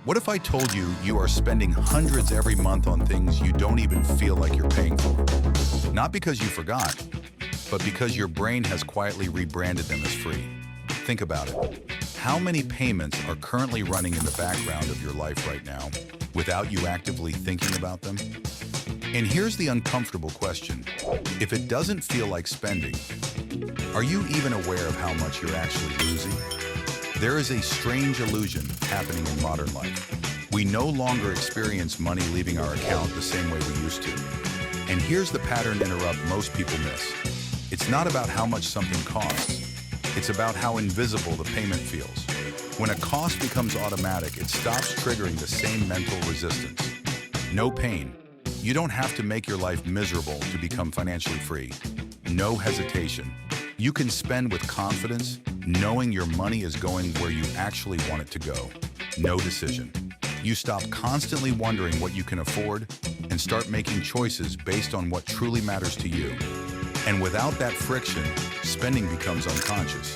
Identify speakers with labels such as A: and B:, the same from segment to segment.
A: What if I told you you are spending hundreds every month on things you don't even feel like you're paying for? Not because you forgot, but because your brain has quietly rebranded them as free. Think about it. How many payments are currently running in the background of your life right now without you actively thinking about them? And here's the uncomfortable question. If it doesn't feel like spending, are you even aware of how much you're actually losing? There is a strange illusion happening in modern life. We no longer experience money leaving our account the same way we used to. And here's the pattern interrupt most people miss. It's not about how much something costs. It's about how invisible the payment feels. When a cost becomes automatic, it stops triggering the same mental resistance. No pain. You don't have to make your life miserable to become financially free. No hesitation. You can spend with confidence, knowing your money is going where you actually want it to go. No decision. You stop constantly wondering what you can afford and start making choices based on what truly matters to you. And without that friction, spending becomes unconscious.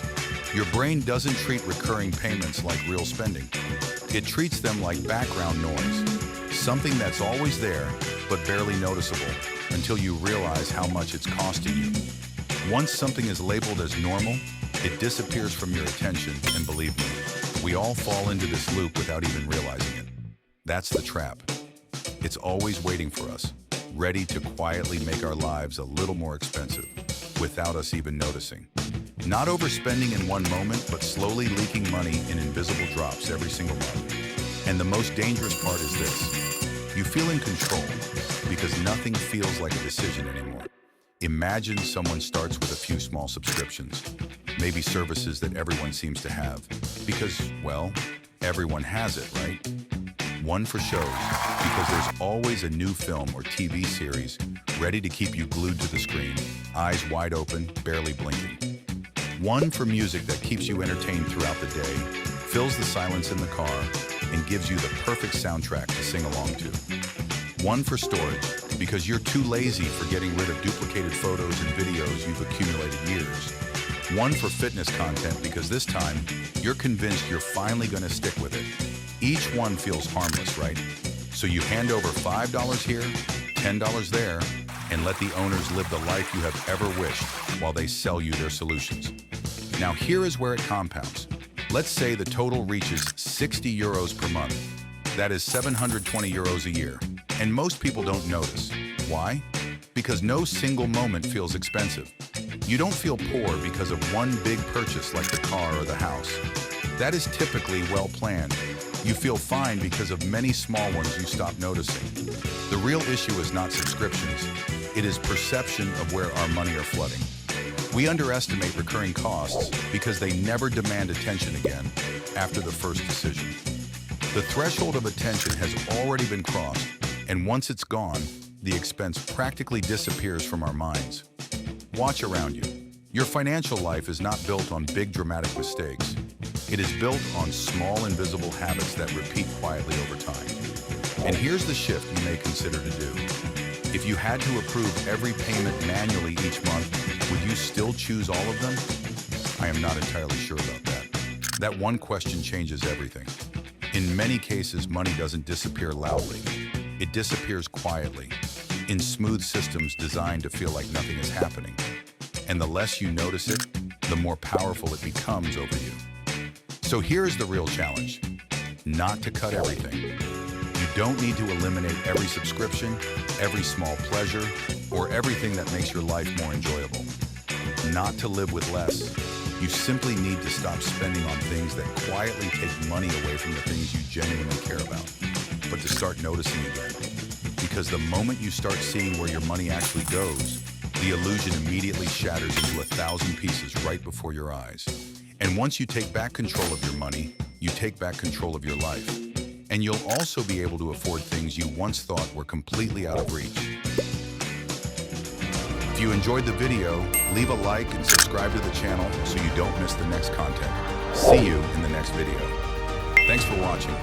A: Your brain doesn't treat recurring payments like real spending. It treats them like background noise, something that's always there but barely noticeable until you realize how much it's costing you. Once something is labeled as normal, it disappears from your attention, and believe me, we all fall into this loop without even realizing it. That's the trap. It's always waiting for us, ready to quietly make our lives a little more expensive, without us even noticing. Not overspending in one moment, but slowly leaking money in invisible drops every single month. And the most dangerous part is this. You feel in control because nothing feels like a decision anymore. Imagine someone starts with a few small subscriptions, maybe services that everyone seems to have, because, well, everyone has it, right? One for shows, because there's always a new film or TV series ready to keep you glued to the screen, eyes wide open, barely blinking. One for music that keeps you entertained throughout the day, fills the silence in the car, and gives you the perfect soundtrack to sing along to. One for storage, because you're too lazy for getting rid of duplicated photos and videos you've accumulated years. One for fitness content, because this time, you're convinced you're finally going to stick with it. Each one feels harmless, right? So you hand over $5 here, $10 there, and let the owners live the life you have ever wished while they sell you their solutions. Now here is where it compounds. Let's say the total reaches 60 euros per month. That is 720 euros a year. And most people don't notice. Why? Because no single moment feels expensive. You don't feel poor because of one big purchase like the car or the house. That is typically well planned. You feel fine because of many small ones you stop noticing. The real issue is not subscriptions. It is perception of where our money are flooding. We underestimate recurring costs because they never demand attention again after the first decision. The threshold of attention has already been crossed, and once it's gone, the expense practically disappears from our minds. Watch around you. Your financial life is not built on big dramatic mistakes. It is built on small invisible habits that repeat quietly over time. And here's the shift you may consider to do. If you had to approve every payment manually each month, would you still choose all of them? I am not entirely sure about that. That one question changes everything. In many cases, money doesn't disappear loudly. It disappears quietly, in smooth systems designed to feel like nothing is happening. And the less you notice it, the more powerful it becomes over you. So here's the real challenge. Not to cut everything. You don't need to eliminate every subscription, every small pleasure, or everything that makes your life more enjoyable. Not to live with less. You simply need to stop spending on things that quietly take money away from the things you genuinely care about, but to start noticing again. Because the moment you start seeing where your money actually goes, the illusion immediately shatters into 1,000 pieces right before your eyes. And once you take back control of your money, you take back control of your life. And you'll also be able to afford things you once thought were completely out of reach. If you enjoyed the video, leave a like and subscribe to the channel so you don't miss the next content. See you in the next video. Thanks for watching.